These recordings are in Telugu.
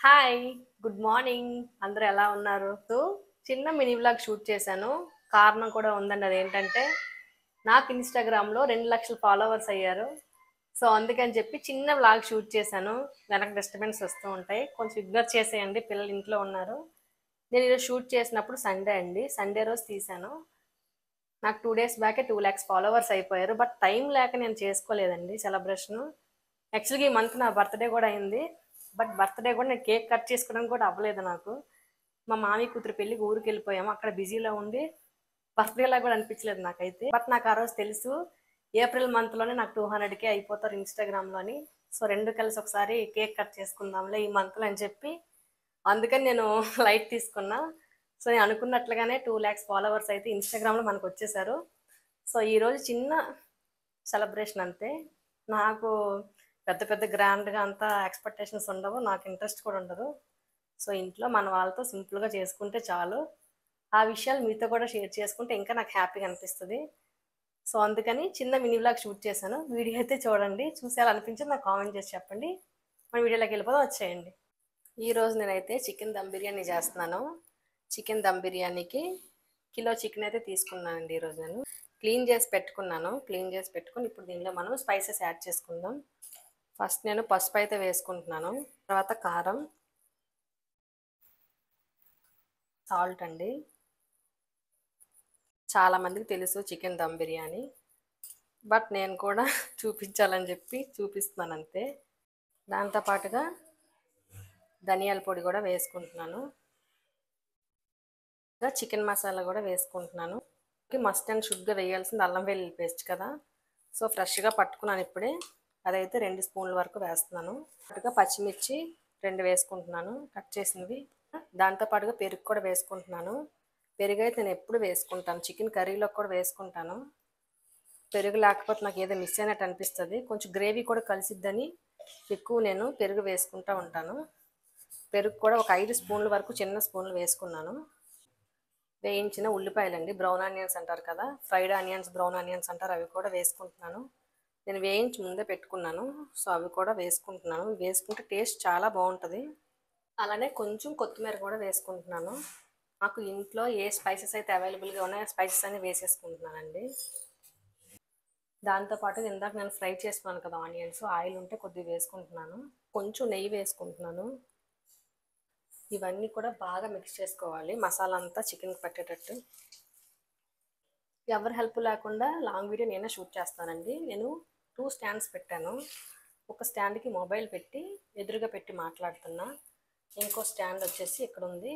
హాయ్! Good morning. అందరూ ఎలా ఉన్నారు? చిన్న మినీ వ్లాగ్ షూట్ చేశాను. కారణం కూడా ఉందండి. అదేంటంటే, నాకు ఇన్‌స్టాగ్రామ్‌లో 2,00,000 ఫాలోవర్స్ అయ్యారు. సో, అందుకని చెప్పి చిన్న వ్లాగ్ షూట్ చేశాను. వెనక డిస్టర్బెన్స్ వస్తూ ఉంటాయి. కొంచెం ఇగ్నోర్ చేసేయండి. పిల్లలు ఇంట్లో ఉన్నారు. నేను ఈరోజు షూట్ చేసినప్పుడు సండే అండి. సండే రోజు తీశాను. నాకు 2 డేస్ బ్యాకే 2,00,000 ఫాలోవర్స్ అయిపోయారు. బట్ టైం లేక నేను చేసుకోలేదండి సెలబ్రేషను. యాక్చువల్‌గా ఈ మంత్ నా బర్త్‌డే కూడా అయింది. బట్ బర్త్‌డే కూడా నేను కేక్ కట్ చేసుకోవడం కూడా అవ్వలేదు నాకు. మా మామయ్య కూతురు పెళ్ళికి ఊరికెళ్ళిపోయాము. అక్కడ బిజీలో ఉండి బర్త్‌డేలా కూడా అనిపించలేదు నాకైతే. బట్ నాకు ఆ రోజు తెలుసు ఏప్రిల్ మంత్‌లోనే నాకు 200K అయిపోతారు ఇన్‌స్టాగ్రామ్‌లోని. సో, 2 కలిసి ఒకసారి కేక్ కట్ చేసుకుందాంలే ఈ మంత్‌లో అని చెప్పి అందుకని నేను లైట్ తీసుకున్నా. సో, నేను అనుకున్నట్లుగానే 2,00,000 ఫాలోవర్స్ అయితే ఇన్‌స్టాగ్రామ్‌లో మనకొచ్చేసారు. సో, ఈరోజు చిన్న సెలబ్రేషన్ అంతే. నాకు పెద్ద పెద్ద గ్రాండ్‌గా అంతా ఎక్స్‌పెక్టేషన్స్ ఉండవు. నాకు ఇంట్రెస్ట్ కూడా ఉండదు. సో, ఇంట్లో మన వాళ్ళతో సింపుల్‌గా చేసుకుంటే చాలు. ఆ విషయాలు మీతో కూడా షేర్ చేసుకుంటే ఇంకా నాకు హ్యాపీగా అనిపిస్తది. సో, అందుకని చిన్న మినీ వ్లాగ్ షూట్ చేశాను. వీడియో అయితే చూడండి. చూసి ఎలా అనిపించిందో నాకు కామెంట్ చేసి చెప్పండి. మన వీడియోలోకెళ్ళిపోదాం వచ్చేయండి. ఈరోజు నేనైతే చికెన్ దమ్ బిర్యానీ చేస్తున్నాను. చికెన్ దమ్ బిర్యానీకి కిలో చికెన్ అయితే తీసుకున్నానండి ఈరోజు నేను. క్లీన్ చేసి పెట్టుకున్నాను. క్లీన్ చేసి పెట్టుకొని ఇప్పుడు దీనిలో మనం స్పైసెస్ యాడ్ చేసుకుందాం. ఫస్ట్ నేను పసుపు అయితే వేసుకుంటున్నాను. తర్వాత కారం, సాల్ట్ అండి. చాలామందికి తెలుసు చికెన్ దమ్ బిర్యానీ. బట్ నేను కూడా చూపించాలని చెప్పి చూపిస్తున్నాను అంతే. దాంతోపాటుగా ధనియాల పొడి కూడా వేసుకుంటున్నాను. ఇంకా చికెన్ మసాలా కూడా వేసుకుంటున్నాను. మస్ట్ అండ్ షుడ్గా వేయాల్సింది అల్లం వెల్లుల్లి పేస్ట్ కదా. సో, ఫ్రెష్గా పట్టుకున్నాను ఇప్పుడే. అదైతే 2 స్పూన్ల వరకు వేస్తున్నాను. పాటుగా పచ్చిమిర్చి 2 వేసుకుంటున్నాను కట్ చేసినవి. దాంతోపాటుగా పెరుగు కూడా వేసుకుంటున్నాను. పెరుగు అయితే నేను ఎప్పుడు వేసుకుంటాను. చికెన్ కర్రీలో కూడా వేసుకుంటాను. పెరుగు లేకపోతే నాకు ఏదో మిస్ అయినట్టు అనిపిస్తుంది. కొంచెం గ్రేవీ కూడా కలిసిద్దని ఎక్కువ నేను పెరుగు వేసుకుంటూ ఉంటాను. పెరుగు కూడా ఒక 5 స్పూన్ల వరకు చిన్న స్పూన్లు వేసుకున్నాను. వేయించిన ఉల్లిపాయలండి, బ్రౌన్ ఆనియన్స్ అంటారు కదా, ఫ్రైడ్ ఆనియన్స్, బ్రౌన్ ఆనియన్స్ అంటారు, అవి కూడా వేసుకుంటున్నాను. నేను వేయించి ముందే పెట్టుకున్నాను. సో, అవి కూడా వేసుకుంటున్నాను. వేసుకుంటే టేస్ట్ చాలా బాగుంటుంది. అలానే కొంచెం కొత్తిమీర కూడా వేసుకుంటున్నాను. నాకు ఇంట్లో ఏ స్పైసెస్ అయితే అవైలబుల్గా ఉన్నాయో స్పైసెస్ అన్ని వేసేసుకుంటున్నానండి. దాంతోపాటు ఇందాక నేను ఫ్రై చేసుకున్నాను కదా ఆనియన్స్, ఆయిల్ ఉంటే కొద్దిగా వేసుకుంటున్నాను. కొంచెం నెయ్యి వేసుకుంటున్నాను. ఇవన్నీ కూడా బాగా మిక్స్ చేసుకోవాలి, మసాలా అంతా చికెన్కి పట్టేటట్టు. ఎవరి హెల్ప్ లేకుండా లాంగ్ వీడియో నేనే షూట్ చేస్తానండి. నేను 2 స్టాండ్స్ పెట్టాను. ఒక స్టాండ్కి మొబైల్ పెట్టి ఎదురుగా పెట్టి మాట్లాడుతున్నా. ఇంకో స్టాండ్ వచ్చేసి ఇక్కడ ఉంది,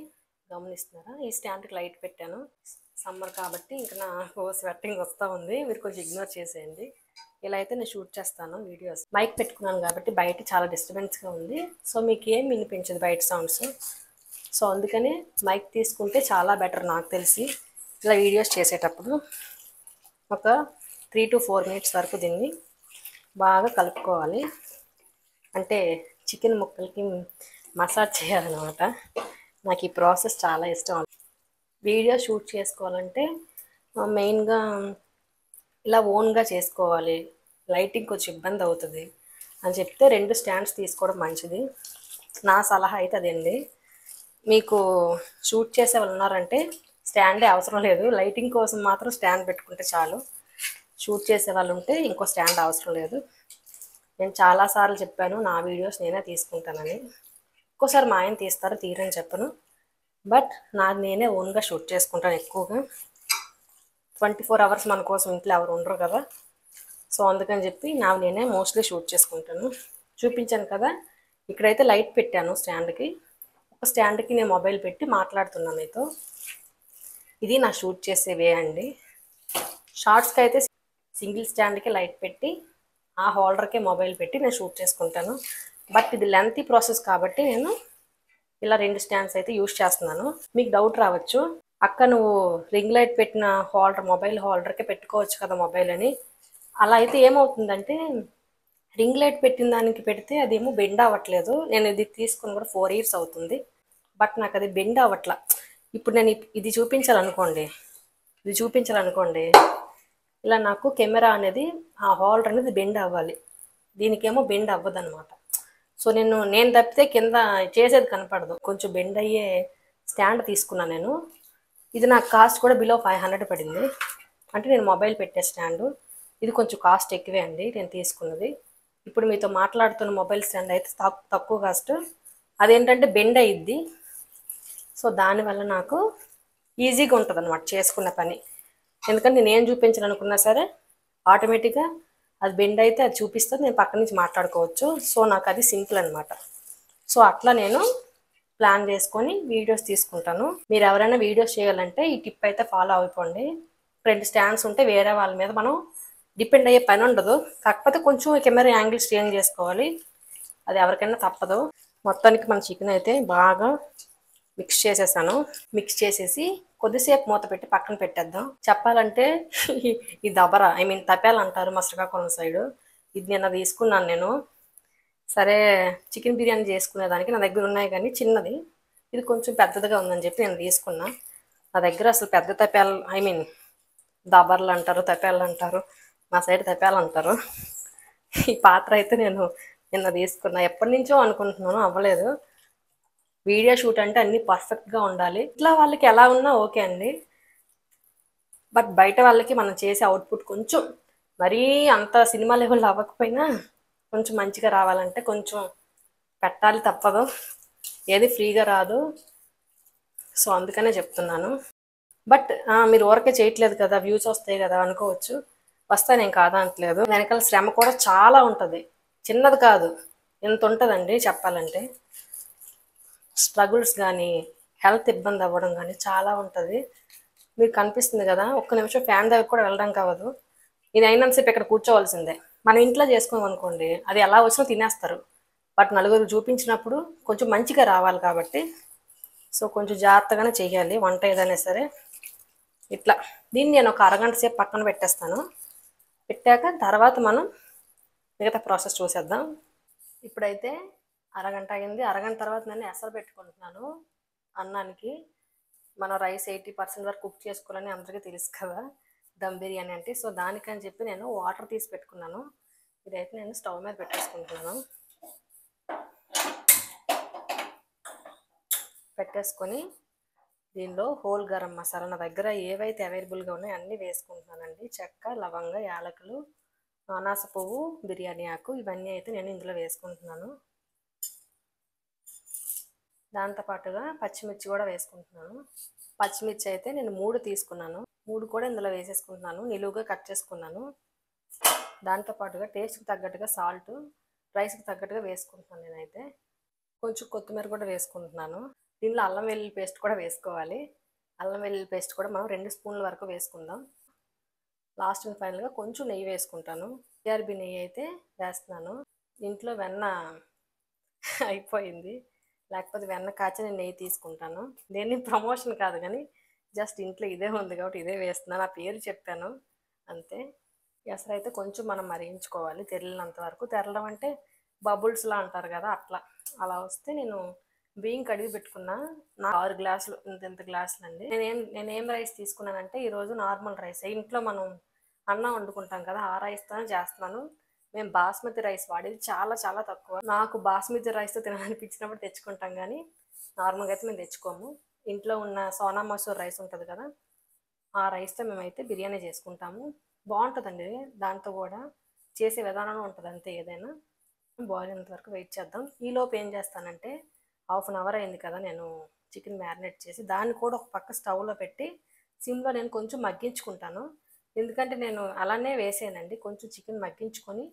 గమనిస్తున్నారా? ఈ స్టాండ్కి లైట్ పెట్టాను. సమ్మర్ కాబట్టి ఇంకా నాకు స్వెట్టింగ్ వస్తూ ఉంది. మీరు కొంచెం ఇగ్నోర్ చేసేయండి. ఇలా అయితే నేను షూట్ చేస్తాను వీడియోస్. మైక్ పెట్టుకున్నాను కాబట్టి బయట చాలా డిస్టర్బెన్స్గా ఉంది. సో, మీకు ఏం వినిపించదు బయట సౌండ్స్. సో, అందుకని మైక్ తీసుకుంటే చాలా బెటర్ నాకు తెలిసి ఇలా వీడియోస్ చేసేటప్పుడు. ఒక 3 to 4 మినిట్స్ వరకు దీన్ని బాగా కలుపుకోవాలి. అంటే చికెన్ ముక్కలకి మసాజ్ చేయాలన్నమాట. నాకు ఈ ప్రాసెస్ చాలా ఇష్టం. వీడియో షూట్ చేసుకోవాలంటే మెయిన్గా ఇలా ఓన్గా చేసుకోవాలి. లైటింగ్ కొంచెం ఇబ్బంది అవుతుంది అని చెప్తే 2 స్టాండ్స్ తీసుకోవడం మంచిది. నా సలహా అయితే అదండి. మీకు షూట్ చేసే వాళ్ళు ఉన్నారంటే స్టాండే అవసరం లేదు. లైటింగ్ కోసం మాత్రం స్టాండ్ పెట్టుకుంటే చాలు. షూట్ చేసే వాళ్ళు ఉంటే ఇంకో స్టాండ్ అవసరం లేదు. నేను చాలాసార్లు చెప్పాను నా వీడియోస్ నేనే తీసుకుంటానని. ఒక్కోసారి మా ఆయన తీస్తారు, తీరని చెప్పను. బట్ నాది నేనే ఓన్గా షూట్ చేసుకుంటాను ఎక్కువగా. 24 అవర్స్ మన కోసం ఇంట్లో ఎవరు ఉండరు కదా. సో, అందుకని చెప్పి నావి నేనే మోస్ట్లీ షూట్ చేసుకుంటాను. చూపించాను కదా, ఇక్కడైతే లైట్ పెట్టాను స్టాండ్కి. ఒక స్టాండ్కి నేను మొబైల్ పెట్టి మాట్లాడుతున్నాను మీతో. ఇది నా షూట్ చేసే వే అండి. షార్ట్స్కి అయితే సింగిల్ స్టాండ్కి లైట్ పెట్టి ఆ హోల్డర్కే మొబైల్ పెట్టి నేను షూట్ చేసుకుంటాను. బట్ ఇది లెంతీ ప్రాసెస్ కాబట్టి నేను ఇలా 2 స్టాండ్స్ అయితే యూజ్ చేస్తున్నాను. మీకు డౌట్ రావచ్చు, అక్క నువ్వు రింగ్ లైట్ పెట్టిన హోల్డర్, మొబైల్ హోల్డర్కే పెట్టుకోవచ్చు కదా మొబైల్ అని. అలా అయితే ఏమవుతుందంటే రింగ్ లైట్ పెట్టిన దానికి పెడితే అదేమో బెండ్ అవ్వట్లేదు. నేను ఇది తీసుకుని కూడా 4 years అవుతుంది. బట్ నాకు అది బెండ్ అవ్వట్లా. ఇప్పుడు నేను ఇది చూపించాలనుకోండి, ఇది చూపించాలనుకోండి ఇలా నాకు కెమెరా అనేది ఆ హోల్డర్ అనేది బెండ్ అవ్వాలి. దీనికేమో బెండ్ అవ్వదన్నమాట. సో నేను తప్పితే కింద చేసేది కనపడదు. కొంచెం బెండ్ అయ్యే స్టాండ్ తీసుకున్నాను నేను. ఇది నాకు కాస్ట్ కూడా బిలో 500 పడింది. అంటే నేను మొబైల్ పెట్టే స్టాండు. ఇది కొంచెం కాస్ట్ ఎక్కువే అండి నేను తీసుకున్నది. ఇప్పుడు మీతో మాట్లాడుతున్న మొబైల్ స్టాండ్ అయితే తక్కువ కాస్ట్. అదేంటంటే బెండ్ అయ్యిద్ది. సో దానివల్ల నాకు ఈజీగా ఉంటుంది అనమాట చేసుకున్న పని. ఎందుకంటే నేను చూపించాలనుకున్నా సరే ఆటోమేటిక్గా అది బెండ్ అయితే అది చూపిస్తుంది, నేను పక్క నుంచి మాట్లాడుకోవచ్చు. సో నాకు అది సింపుల్ అనమాట. సో అట్లా నేను ప్లాన్ చేసుకొని వీడియోస్ తీసుకుంటాను. మీరు ఎవరైనా వీడియోస్ చేయాలంటే ఈ టిప్ అయితే ఫాలో అయిపోండి. 2 స్టాండ్స్ ఉంటే వేరే వాళ్ళ మీద మనం డిపెండ్ అయ్యే పని ఉండదు. కాకపోతే కొంచెం కెమెరా యాంగిల్స్ చేంజ్ చేసుకోవాలి, అది ఎవరికైనా తప్పదు. మొత్తానికి మన చికెన్ అయితే బాగా మిక్స్ చేసేసాను. మిక్స్ చేసేసి కొద్దిసేపు మూత పెట్టి పక్కన పెట్టేద్దాం. చెప్పాలంటే ఈ దబర తపేలు అంటారు మా శ్రీకాకుళం సైడు. ఇది నిన్న తీసుకున్నాను నేను. సరే చికెన్ బిర్యానీ చేసుకునేదానికి నా దగ్గర ఉన్నాయి కానీ చిన్నది, ఇది కొంచెం పెద్దదిగా ఉందని చెప్పి నేను తీసుకున్నా. నా దగ్గర అసలు పెద్ద తపేలు దబర్లు అంటారు, తపేళ్ళు అంటారు, మా సైడ్ తపేలు అంటారు. ఈ పాత్ర అయితే నేను నిన్న తీసుకున్నా. ఎప్పటి నుంచో అనుకుంటున్నాను, అవ్వలేదు. వీడియో షూట్ అంటే అన్నీ పర్ఫెక్ట్గా ఉండాలి. ఇట్లా వాళ్ళకి ఎలా ఉన్నా ఓకే అండి. బట్ బయట వాళ్ళకి మనం చేసే అవుట్పుట్ కొంచెం మరీ అంత సినిమా లెవెల్ అవ్వకపోయినా కొంచెం మంచిగా రావాలంటే కొంచెం పెట్టాలి, తప్పదు. ఏది ఫ్రీగా రాదు. సో అందుకనే చెప్తున్నాను. బట్ మీరు ఊరికే చేయట్లేదు కదా, వ్యూస్ వస్తాయి కదా అనుకోవచ్చు. వస్తాయి, నేను కాదనట్లేదు. వెనకాల శ్రమ కూడా చాలా ఉంటుంది, చిన్నది కాదు, ఎంత ఉంటుందండి చెప్పాలంటే. స్ట్రగుల్స్ కానీ హెల్త్ ఇబ్బంది అవ్వడం కానీ చాలా ఉంటుంది. మీకు కనిపిస్తుంది కదా, ఒక్క నిమిషం ఫ్యాన్ దగ్గర కూడా వెళ్ళడానికి అవ్వదు. ఇది అయినంతసేపు ఇక్కడ కూర్చోవలసిందే. మనం ఇంట్లో చేసుకోం అనుకోండి, అది ఎలా వచ్చినా తినేస్తారు. బట్ నలుగురు చూపించినప్పుడు కొంచెం మంచిగా రావాలి కాబట్టి సో కొంచెం జాగ్రత్తగానే చేయాలి వంట ఏదైనా సరే. ఇట్లా దీన్ని నేను ఒక అరగంట సేపు పక్కన పెట్టేస్తాను. పెట్టాక తర్వాత మనం మిగతా ప్రాసెస్ చూసేద్దాం. ఇప్పుడైతే అరగంట అయింది. అరగంట తర్వాత నేను ఎసరు పెట్టుకుంటున్నాను అన్నానికి. మనం రైస్ 80% వరకు కుక్ చేసుకోవాలని అందరికీ తెలుసు కదా దమ్ బిర్యానీ అంటే. సో దానికని చెప్పి నేను వాటర్ తీసి పెట్టుకున్నాను. ఇదైతే నేను స్టవ్ మీద పెట్టేసుకుంటున్నాను. పెట్టేసుకొని దీనిలో హోల్ గరం మసాలా నా దగ్గర ఏవైతే అవైలబుల్గా ఉన్నాయో అన్నీ వేసుకుంటున్నానండి. చెక్క, లవంగ, యాలకులు, అనాస పువ్వు, బిర్యానీ ఆకు, ఇవన్నీ అయితే నేను ఇందులో వేసుకుంటున్నాను. దాంతోపాటుగా పచ్చిమిర్చి కూడా వేసుకుంటున్నాను. పచ్చిమిర్చి అయితే నేను 3 తీసుకున్నాను. 3 కూడా ఇందులో వేసేసుకుంటున్నాను, నిలువుగా కట్ చేసుకున్నాను. దాంతోపాటుగా టేస్ట్కి తగ్గట్టుగా సాల్ట్, రైస్కి తగ్గట్టుగా వేసుకుంటున్నాను నేనైతే. కొంచెం కొత్తిమీర కూడా వేసుకుంటున్నాను. దీనిలో అల్లం వెల్లుల్లి పేస్ట్ కూడా వేసుకోవాలి. అల్లం వెల్లుల్లి పేస్ట్ కూడా మనం 2 స్పూన్ల వరకు వేసుకుందాం. లాస్ట్ అండ్ ఫైనల్గా కొంచెం నెయ్యి వేసుకుంటాను. టీఆర్బీ నెయ్యి అయితే వేస్తున్నాను. ఇంట్లో వెన్న అయిపోయింది, లేకపోతే వెన్న కాచి నేను నెయ్యి తీసుకుంటాను. దేన్ని ప్రమోషన్ కాదు కానీ జస్ట్ ఇంట్లో ఇదే ఉంది కాబట్టి ఇదే వేస్తున్నాను. ఆ పేరు చెప్పాను అంతే. ఎసరు అయితే కొంచెం మనం మరిగించుకోవాలి తెరలినంత వరకు. తెరలడం అంటే బబుల్స్లా అంటారు కదా, అలా వస్తే నేను బియ్యం కడిగి పెట్టుకున్నా. 6 గ్లాసులు, ఇంత గ్లాసులు అండి. నేనేం రైస్ తీసుకున్నానంటే ఈరోజు నార్మల్ రైస్, ఇంట్లో మనం అన్నం వండుకుంటాం కదా ఆ రైస్తోనే చేస్తున్నాను. మేము బాస్మతి రైస్ వాడేది చాలా చాలా తక్కువ. నాకు బాస్మతి రైస్తో తినాలనిపించినప్పుడు తెచ్చుకుంటాం కానీ నార్మల్గా అయితే మేము తెచ్చుకోము. ఇంట్లో ఉన్న సోనా మసూర్ రైస్ ఉంటుంది కదా, ఆ రైస్తో మేమైతే బిర్యానీ చేసుకుంటాము. బాగుంటుందండి. దాంతో కూడా చేసే విధానం ఉంటుంది అంతే. ఏదైనా బాయిల్ అయినంత వరకు వెయిట్ చేద్దాం. ఈలోపు ఏం చేస్తానంటే 1/2 అవర్ అయింది కదా నేను చికెన్ మ్యారినేట్ చేసి, దాన్ని కూడా ఒక పక్క స్టవ్లో పెట్టి సిమ్లో నేను కొంచెం మగ్గించుకుంటాను. ఎందుకంటే నేను అలానే వేసానండి, కొంచెం చికెన్ మగ్గించుకొని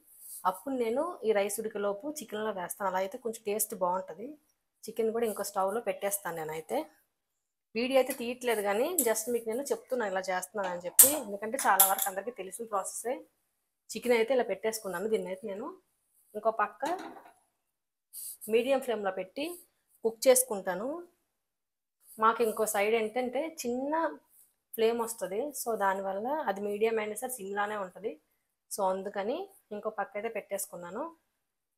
అప్పుడు నేను ఈ రైస్ ఉడికేలోపు చికెన్లో వేస్తాను. అలా అయితే కొంచెం టేస్ట్ బాగుంటుంది. చికెన్ కూడా ఇంకో స్టవ్లో పెట్టేస్తాను నేనైతే. వీడియో అయితే తీయట్లేదు కానీ జస్ట్ మీకు నేను చెప్తున్నాను ఇలా చేస్తున్నాను అని చెప్పి. ఎందుకంటే చాలా వరకు అందరికీ తెలిసిన ప్రాసెసే. చికెన్ అయితే ఇలా పెట్టేసుకున్నాను. దీన్ని అయితే నేను ఇంకో పక్క మీడియం ఫ్లేమ్లో పెట్టి కుక్ చేసుకుంటాను. మాకు ఇంకో సైడ్ ఏంటంటే చిన్న ఫ్లేమ్ వస్తుంది, సో దానివల్ల అది మీడియం అయినా సరే సిమ్లానే ఉంటుంది. సో అందుకని ఇంకో పక్క అయితే పెట్టేసుకున్నాను.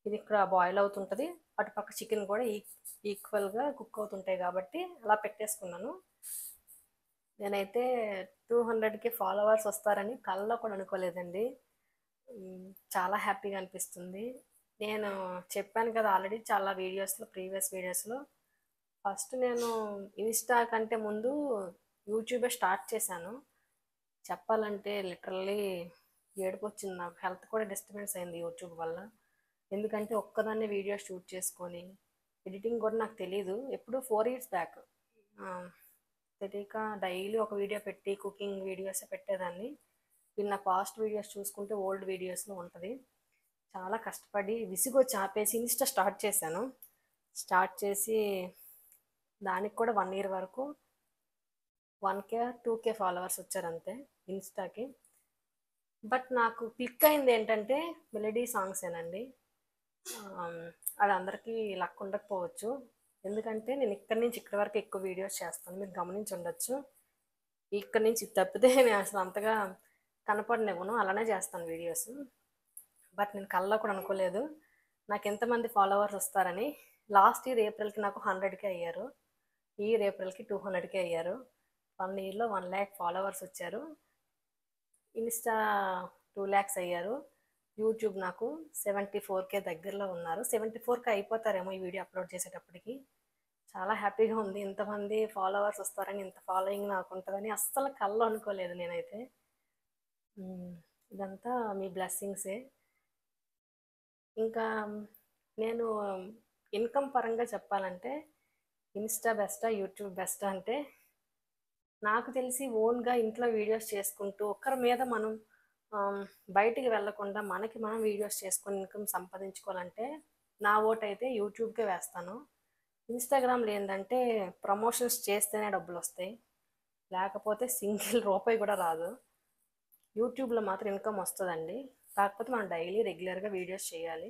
ఇది ఇక్కడ బాయిల్ అవుతుంటుంది, అటు పక్క చికెన్ కూడా ఈక్వల్గా కుక్ అవుతుంటాయి కాబట్టి అలా పెట్టేసుకున్నాను. నేనైతే 200K ఫాలోవర్స్ వస్తారని కల్లో కూడా అనుకోలేదండి. చాలా హ్యాపీగా అనిపిస్తుంది. నేను చెప్పాను కదా ఆల్రెడీ చాలా వీడియోస్లో, ప్రీవియస్ వీడియోస్లో. ఫస్ట్ నేను ఇన్స్టా కంటే ముందు యూట్యూబే స్టార్ట్ చేశాను. చెప్పాలంటే లిటరల్లీ ఏడుపు వచ్చింది నాకు. హెల్త్ కూడా డిస్టర్బెన్స్ అయింది యూట్యూబ్ వల్ల. ఎందుకంటే ఒక్కదాన్నే వీడియో షూట్ చేసుకొని ఎడిటింగ్ కూడా నాకు తెలీదు. ఎప్పుడో 4 ఇయర్స్ బ్యాక్ తెలియక డైలీ ఒక వీడియో పెట్టి కుకింగ్ వీడియోస్ పెట్టేదాన్ని. వీళ్ళు నా పాస్ట్ వీడియోస్ చూసుకుంటే ఓల్డ్ వీడియోస్లో ఉంటుంది. చాలా కష్టపడి విసిగొచ్చి ఆపేసి ఇన్స్టా స్టార్ట్ చేశాను. స్టార్ట్ చేసి దానికి కూడా 1 ఇయర్ వరకు 1K 2K ఫాలోవర్స్ వచ్చారు అంతే ఇన్స్టాకి. బట్ నాకు క్లిక్ అయింది ఏంటంటే మెలడీ సాంగ్సేనండి. అది అందరికీ లక్ ఉండకపోవచ్చు. ఎందుకంటే నేను ఇక్కడి నుంచి ఇక్కడి వరకు ఎక్కువ వీడియోస్ చేస్తాను, మీరు గమనించి ఉండొచ్చు. ఇక్కడి నుంచి ఇది తప్పితే నేను అసలు అంతగా కనపడనివ్వను, అలానే చేస్తాను వీడియోస్. బట్ నేను కల్లో కూడా అనుకోలేదు నాకు ఎంతమంది ఫాలోవర్స్ వస్తారని. లాస్ట్ ఇయర్ ఏప్రిల్కి నాకు 100K అయ్యారు, ఈ ఇయర్ ఏప్రిల్కి 200K అయ్యారు. 1 ఇయర్లో 1 lakh ఫాలోవర్స్ వచ్చారు. ఇన్స్టా 2 lakhs అయ్యారు. యూట్యూబ్ నాకు 74K దగ్గరలో ఉన్నారు. 74K అయిపోతారేమో ఈ వీడియో అప్లోడ్ చేసేటప్పటికి. చాలా హ్యాపీగా ఉంది. ఇంతమంది ఫాలోవర్స్ వస్తారని, ఇంత ఫాలోయింగ్ నాకు ఉంటుందని అస్సలు కల్లో అనుకోలేదు నేనైతే. ఇదంతా మీ బ్లెస్సింగ్సే. ఇంకా నేను ఇన్కమ్ పరంగా చెప్పాలంటే ఇన్స్టా బెస్టా, యూట్యూబ్ బెస్టా అంటే నాకు తెలిసి ఓన్గా ఇంట్లో వీడియోస్ చేసుకుంటూ ఒకరి మీద మనం బయటికి వెళ్లకుండా మనకి మనం వీడియోస్ చేసుకొని ఇన్కమ్ సంపాదించుకోవాలంటే నా ఓటు అయితే యూట్యూబ్కే వేస్తాను. ఇన్స్టాగ్రామ్లో ఏంటంటే ప్రమోషన్స్ చేస్తేనే డబ్బులు వస్తాయి, లేకపోతే సింగిల్ రూపాయి కూడా రాదు. యూట్యూబ్లో మాత్రం ఇన్కమ్ వస్తుందండి, కాకపోతే మనం డైలీ రెగ్యులర్గా వీడియోస్ చేయాలి.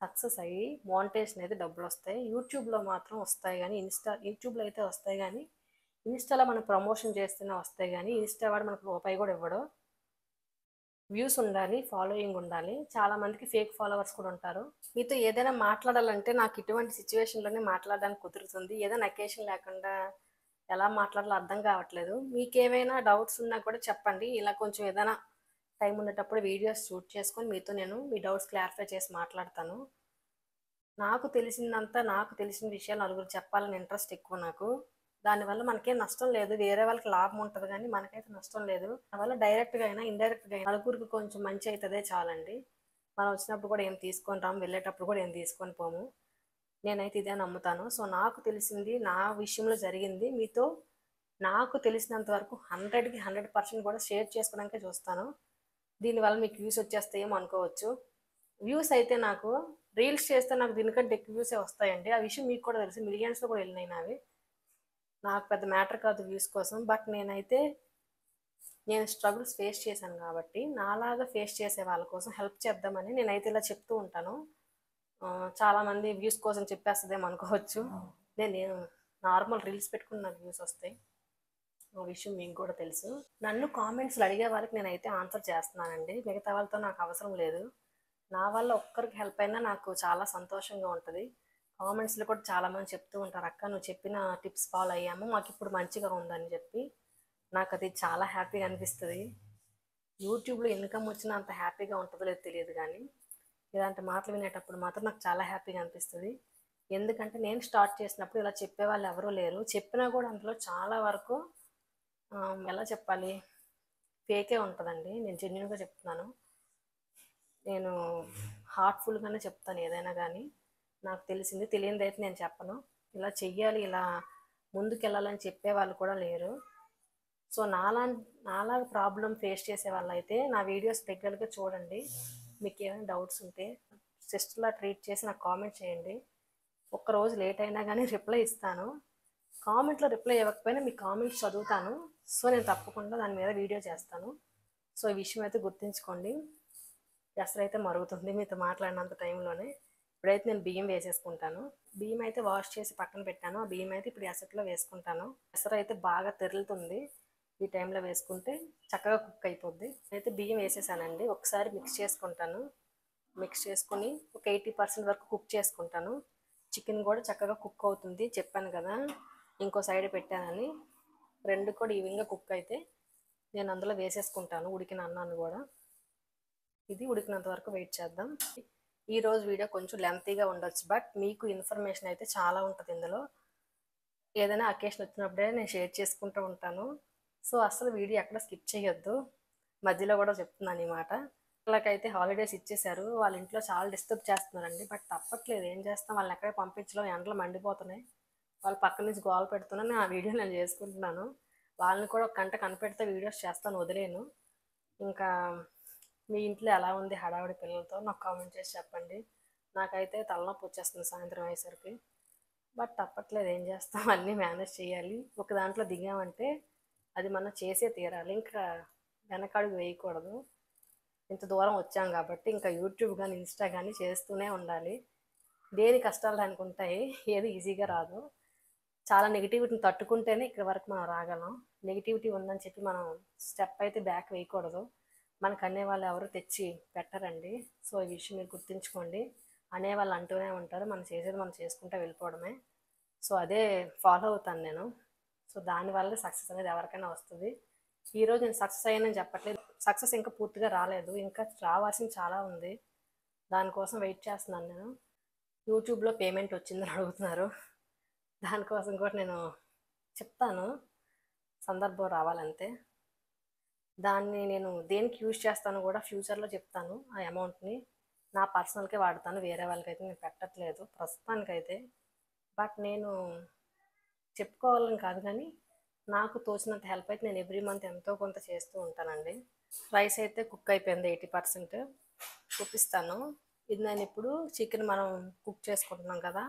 సక్సెస్ అయ్యి మోనిటైజేషన్ అయితే డబ్బులు వస్తాయి. యూట్యూబ్లో మాత్రం వస్తాయి కానీ యూట్యూబ్లో అయితే వస్తాయి కానీ ఇన్స్టాలో మనం ప్రమోషన్ చేస్తేనే వస్తాయి కానీ ఇన్స్టా వాడు మనకు రూపాయి కూడా ఇవ్వడు. వ్యూస్ ఉండాలి, ఫాలోయింగ్ ఉండాలి. చాలామందికి ఫేక్ ఫాలోవర్స్ కూడా ఉంటారు. మీతో ఏదైనా మాట్లాడాలంటే నాకు ఇటువంటి సిచ్యువేషన్లోనే మాట్లాడడానికి కుదురుతుంది. ఏదైనా అకేషన్ లేకుండా ఎలా మాట్లాడాలో అర్థం కావట్లేదు. మీకేమైనా డౌట్స్ ఉన్నా కూడా చెప్పండి. ఇలా కొంచెం ఏదైనా టైం ఉండేటప్పుడు వీడియోస్ షూట్ చేసుకొని మీతో నేను మీ డౌట్స్ క్లారిఫై చేసి మాట్లాడతాను. నాకు తెలిసిన విషయాలు నలుగురు చెప్పాలని ఇంట్రెస్ట్ ఎక్కువ నాకు. దానివల్ల మనకేం నష్టం లేదు, వేరే వాళ్ళకి లాభం ఉంటుంది కానీ మనకైతే నష్టం లేదు. దానివల్ల డైరెక్ట్గా అయినా ఇండైరెక్ట్గా అయినా నలుగురికి కొంచెం మంచి అవుతుందే చాలండి. మనం వచ్చినప్పుడు కూడా ఏం తీసుకొని రాము, వెళ్ళేటప్పుడు కూడా ఏం తీసుకొని పోము. నేనైతే ఇదే నమ్ముతాను. సో నాకు తెలిసింది, నా విషయంలో జరిగింది మీతో నాకు తెలిసినంత వరకు 100కి 100% కూడా షేర్ చేసుకోవడానికే చూస్తాను. దీనివల్ల మీకు వ్యూస్ వచ్చేస్తాయేమో అనుకోవచ్చు. వ్యూస్ అయితే నాకు రీల్స్ చేస్తే నాకు దీనికంటే ఎక్కువ వ్యూసే వస్తాయండి. ఆ విషయం మీకు కూడా తెలుసు, మిలియన్స్లో కూడా వెళ్ళినాయి నావి. నాకు పెద్ద మ్యాటర్ కాదు వ్యూస్ కోసం. బట్ నేను స్ట్రగుల్స్ ఫేస్ చేశాను కాబట్టి నాలాగా ఫేస్ చేసే వాళ్ళ కోసం హెల్ప్ చేద్దామని నేనైతే ఇలా చెప్తూ ఉంటాను. చాలామంది వ్యూస్ కోసం చెప్పేస్తుందేమో అనుకోవచ్చు. నేను నార్మల్ రీల్స్ పెట్టుకుని నాకు వ్యూస్ వస్తాయి, ఆ విషయం మీకు కూడా తెలుసు. నన్ను కామెంట్స్లో అడిగే వాళ్ళకి నేనైతే ఆన్సర్ చేస్తున్నానండి, మిగతా వాళ్ళతో నాకు అవసరం లేదు. నా వల్ల ఒక్కరికి హెల్ప్ అయినా నాకు చాలా సంతోషంగా ఉంటుంది. కామెంట్స్లో కూడా చాలామంది చెప్తూ ఉంటారు, అక్క నువ్వు చెప్పిన టిప్స్ ఫాలో అయ్యాము, మాకు ఇప్పుడు మంచిగా ఉందని చెప్పి. నాకు అది చాలా హ్యాపీగా అనిపిస్తుంది. యూట్యూబ్లో ఇన్కమ్ వచ్చినా అంత హ్యాపీగా ఉంటుందో లేదో తెలియదు కానీ ఇలాంటి మాటలు వినేటప్పుడు మాత్రం నాకు చాలా హ్యాపీగా అనిపిస్తుంది. ఎందుకంటే నేను స్టార్ట్ చేసినప్పుడు ఇలా చెప్పేవాళ్ళు ఎవరూ లేరు. చెప్పినా కూడా అందులో చాలా వరకు ఎలా చెప్పాలి, ఫేకే ఉంటుందండి. నేను జెన్యున్గా చెప్తున్నాను. నేను హార్ట్ఫుల్గానే చెప్తాను ఏదైనా కానీ. నాకు తెలిసింది తెలియనిది అయితే నేను చెప్పను. ఇలా చెయ్యాలి, ఇలా ముందుకెళ్ళాలని చెప్పే వాళ్ళు కూడా లేరు. సో నాలా ప్రాబ్లం ఫేస్ చేసే వాళ్ళైతే నా వీడియోస్ రెగ్యులర్గా చూడండి. మీకు ఏమైనా డౌట్స్ ఉంటే సిస్టర్లా ట్రీట్ చేసి నాకు కామెంట్ చేయండి. ఒక్కరోజు లేట్ అయినా కానీ రిప్లై ఇస్తాను. కామెంట్లో రిప్లై ఇవ్వకపోయినా మీ కామెంట్స్ చదువుతాను. సో నేను తప్పకుండా దాని మీద వీడియో చేస్తాను. సో ఈ విషయం అయితే గుర్తుంచుకోండి. ఎసరు అయితే మరుగుతుంది మీతో మాట్లాడినంత టైంలోనే. ఇప్పుడైతే నేను బియ్యం వేసేసుకుంటాను. బియ్యం అయితే వాష్ చేసి పక్కన పెట్టాను. ఆ బియ్యం అయితే ఇప్పుడు ఎసట్లో వేసుకుంటాను. ఎసరు అయితే బాగా తెరులుతుంది, ఈ టైంలో వేసుకుంటే చక్కగా కుక్ అయిపోద్ది. అయితే బియ్యం వేసేసానండి, ఒకసారి మిక్స్ చేసుకుంటాను. మిక్స్ చేసుకొని ఒక 80% వరకు కుక్ చేసుకుంటాను. చికెన్ కూడా చక్కగా కుక్ అవుతుంది, చెప్పాను కదా ఇంకో సైడ్ పెట్టానని. రెండు కూడా ఈవెన్గా కుక్ అయితే నేను అందులో వేసేసుకుంటాను ఉడికిన అన్నాన్ని కూడా. ఇది ఉడికినంత వరకు వెయిట్ చేద్దాం. ఈరోజు వీడియో కొంచెం లెంతీగా ఉండొచ్చు, బట్ మీకు ఇన్ఫర్మేషన్ అయితే చాలా ఉంటుంది ఇందులో. ఏదైనా అకేషన్ వచ్చినప్పుడే నేను షేర్ చేసుకుంటూ ఉంటాను. సో అసలు వీడియో ఎక్కడ స్కిప్ చేయొద్దు. మధ్యలో కూడా చెప్తున్నాను ఈ మాట. వాళ్ళకైతే హాలిడేస్ ఇచ్చేశారు, వాళ్ళ ఇంట్లో చాలా డిస్టర్బ్ చేస్తున్నారండి. బట్ తప్పట్లేదు, ఏం చేస్తాం, వాళ్ళని ఎక్కడే పంపించడం, ఎండలు మండిపోతున్నాయి. వాళ్ళు పక్క నుంచి గోల పెడుతున్నాను, ఆ వీడియో నేను చేసుకుంటున్నాను. వాళ్ళని కూడా ఒక గంట కనిపెడితే వీడియోస్ చేస్తాను, వదిలేను. ఇంకా మీ ఇంట్లో ఎలా ఉంది హడావిడి పిల్లలతో నాకు కామెంట్ చేసి చెప్పండి. నాకైతే తలనొప్పి వచ్చేస్తుంది సాయంత్రం అయ్యేసరికి. బట్ తప్పట్లేదు, ఏం చేస్తాం, అన్నీ మేనేజ్ చేయాలి. ఒక దాంట్లో దిగామంటే అది మనం చేసే తీరాలి, ఇంకా వెనకడుగు వేయకూడదు. ఇంత దూరం వచ్చాం కాబట్టి ఇంకా యూట్యూబ్ కానీ ఇన్స్టా కానీ చేస్తూనే ఉండాలి. దేని కష్టాలు దానికి ఉంటాయి, ఏది ఈజీగా రాదు. చాలా నెగిటివిటీని తట్టుకుంటేనే ఇక్కడ వరకు మనం రాగలం. నెగిటివిటీ ఉందని చెప్పి మనం స్టెప్ అయితే బ్యాక్ వేయకూడదు. మనకు అనేవాళ్ళు ఎవరు తెచ్చి పెట్టరండి. సో ఈ విషయం మీరు గుర్తుంచుకోండి. అనేవాళ్ళు అంటూనే ఉంటారు, మనం చేసేది మనం చేసుకుంటూ వెళ్ళిపోవడమే. సో అదే ఫాలో అవుతాను నేను. సో దానివల్ల సక్సెస్ అనేది ఎవరికైనా వస్తుంది. ఈరోజు నేను సక్సెస్ అయ్యానని చెప్పట్లేదు, సక్సెస్ ఇంకా పూర్తిగా రాలేదు, ఇంకా రావాల్సింది చాలా ఉంది. దానికోసం వెయిట్ చేస్తున్నాను నేను. యూట్యూబ్లో పేమెంట్ వచ్చిందని అడుగుతున్నారు, దానికోసం కూడా నేను చెప్తాను, సందర్భం రావాలంతే. దాన్ని నేను దేనికి యూజ్ చేస్తాను కూడా ఫ్యూచర్లో చెప్తాను. ఆ అమౌంట్ని నా పర్సనల్కే వాడతాను, వేరే వాళ్ళకైతే నేను పెట్టట్లేదు ప్రస్తుతానికైతే. బట్ నేను చెప్పుకోవాలని కాదు కానీ నాకు తోచినంత హెల్ప్ అయితే నేను ఎవ్రీ మంత్ ఎంతో కొంత చేస్తూ ఉంటానండి. రైస్ అయితే కుక్ అయిపోయింది 80%, చూపిస్తాను. ఇది నేను ఇప్పుడు చికెన్ మనం కుక్ చేసుకుంటున్నాం కదా,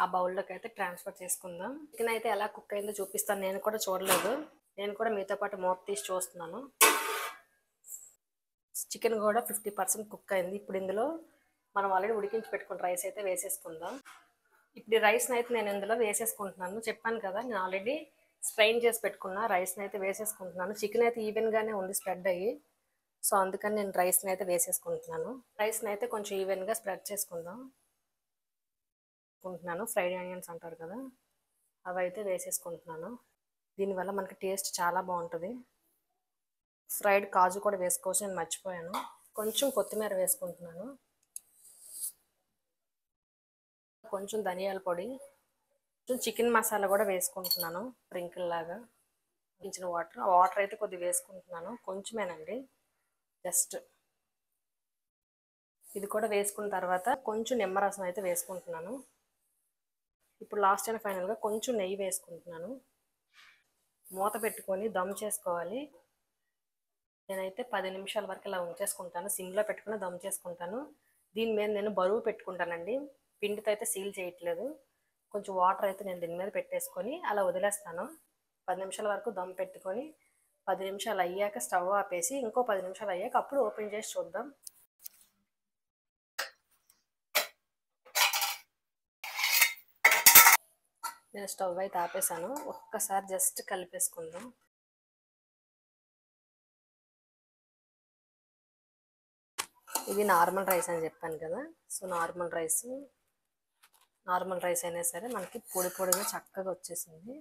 ఆ బౌల్లోకి అయితే ట్రాన్స్ఫర్ చేసుకుందాం. చికెన్ అయితే ఎలా కుక్ అయిందో చూపిస్తాను, నేను కూడా చూడలేదు, నేను కూడా మీతో పాటు మూత తీసి చూస్తున్నాను. చికెన్ కూడా 50% కుక్ అయింది. ఇప్పుడు ఇందులో మనం ఆల్రెడీ ఉడికించి పెట్టుకున్న రైస్ అయితే వేసేసుకుందాం. ఇప్పుడు ఈ రైస్ని అయితే నేను ఇందులో వేసేసుకుంటున్నాను. చెప్పాను కదా, నేను ఆల్రెడీ స్ట్రైన్ చేసి పెట్టుకున్న రైస్ని అయితే వేసేసుకుంటున్నాను. చికెన్ అయితే ఈవెన్గానే ఉంది స్ప్రెడ్ అయ్యి, సో అందుకని నేను రైస్ని అయితే వేసేసుకుంటున్నాను. రైస్ని అయితే కొంచెం ఈవెన్గా స్ప్రెడ్ చేసుకుందాం. ఫ్రైడ్ ఆనియన్స్ అంటారు కదా, అవి అయితే వేసేసుకుంటున్నాను. దీనివల్ల మనకి టేస్ట్ చాలా బాగుంటుంది. ఫ్రైడ్ కాజు కూడా వేసుకోవచ్చు, నేను మర్చిపోయాను. కొంచెం కొత్తిమీర వేసుకుంటున్నాను, కొంచెం ధనియాల పొడి, కొంచెం చికెన్ మసాలా కూడా వేసుకుంటున్నాను, స్ప్రింకిల్ లాగా ఇచ్చిన వాటర్ అయితే కొద్దిగా వేసుకుంటున్నాను, కొంచెమేనండి జస్ట్. ఇది కూడా వేసుకున్న తర్వాత కొంచెం నిమ్మరసం అయితే వేసుకుంటున్నాను. ఇప్పుడు లాస్ట్ అండ్ ఫైనల్గా కొంచెం నెయ్యి వేసుకుంటున్నాను. మూత పెట్టుకొని దమ్ చేసుకోవాలి. నేనైతే 10 నిమిషాల వరకు ఇలా ఉంచేసుకుంటాను, సిమ్లో పెట్టుకుని దమ్ చేసుకుంటాను. దీని మీద నేను బరువు పెట్టుకుంటానండి, పిండితో అయితే సీల్ చేయట్లేదు. కొంచెం వాటర్ అయితే నేను దీని మీద పెట్టేసుకొని అలా వదిలేస్తాను. 10 నిమిషాల వరకు దమ్ పెట్టుకొని 10 నిమిషాలు అయ్యాక స్టవ్ ఆపేసి ఇంకో 10 నిమిషాలు అయ్యాక అప్పుడు ఓపెన్ చేసి చూద్దాం. నేను స్టవ్ అయితే ఆపేసాను, ఒక్కసారి జస్ట్ కలిపేసుకుందాం. ఇది నార్మల్ రైస్ అని చెప్పాను కదా, సో నార్మల్ రైస్ అయినా సరే మనకి పొడి పొడిగా చక్కగా వచ్చేసింది.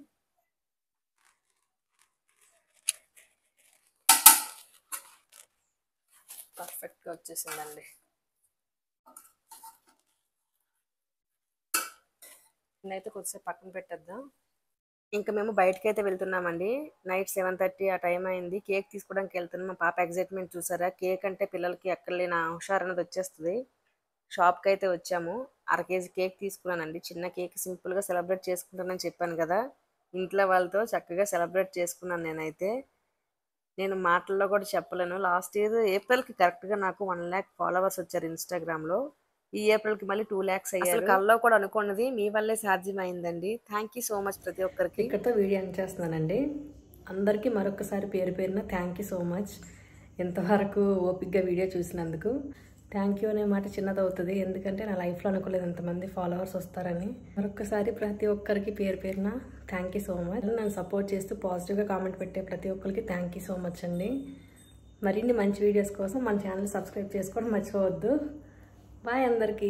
పర్ఫెక్ట్గా వచ్చేసిందండి. నేనైతే కొద్దిసేపు పక్కన పెట్టేద్దాం. ఇంకా మేము బయటకి అయితే వెళ్తున్నామండి. నైట్ 7:30 ఆ టైం అయింది. కేక్ తీసుకోవడానికి వెళ్తున్నాం. మా పాప ఎగ్జైట్మెంట్ చూసారా, కేక్ అంటే పిల్లలకి ఎక్కడలేని హుషారు అనేది వచ్చేస్తుంది. షాప్కి అయితే వచ్చాము, 1/2 కేజీ కేక్ తీసుకున్నానండి. చిన్న కేక్ సింపుల్గా సెలబ్రేట్ చేసుకుంటానని చెప్పాను కదా, ఇంట్లో వాళ్ళతో చక్కగా సెలబ్రేట్ చేసుకున్నాను. నేను మాటల్లో కూడా చెప్పలేను. లాస్ట్ ఇయర్ ఏప్రిల్కి కరెక్ట్గా నాకు 1 lakh ఫాలోవర్స్ వచ్చారు ఇన్స్టాగ్రామ్లో. ఈ ఏప్రిల్కి మళ్ళీ 2 lakhs అయ్యారు. అసలు కల్లో కూడా అనుకున్నది మీ వల్లే సాధ్యమైందండి. థ్యాంక్ యూ సో మచ్ ప్రతి ఒక్కరికి. ఇక్కడితో వీడియో ఎండ్ చేస్తున్నానండి. అందరికీ మరొకసారి పేరు పేరున థ్యాంక్ యూ సో మచ్. ఇంతవరకు ఓపిక్గా వీడియో చూసినందుకు థ్యాంక్ యూ అనే మాట చిన్నదవుతుంది, ఎందుకంటే నా లైఫ్లో అనుకోలేదు ఇంతమంది ఫాలోవర్స్ వస్తారని. మరొకసారి ప్రతి ఒక్కరికి పేరు పేరున థ్యాంక్ యూ సో మచ్. నన్ను సపోర్ట్ చేస్తూ పాజిటివ్గా కామెంట్ పెట్టే ప్రతి ఒక్కరికి థ్యాంక్ యూ సో మచ్ అండి. మరిన్ని మంచి వీడియోస్ కోసం మన ఛానల్ సబ్స్క్రైబ్ చేసుకోవడం మర్చిపోవద్దు. బాయ్ అందరికీ.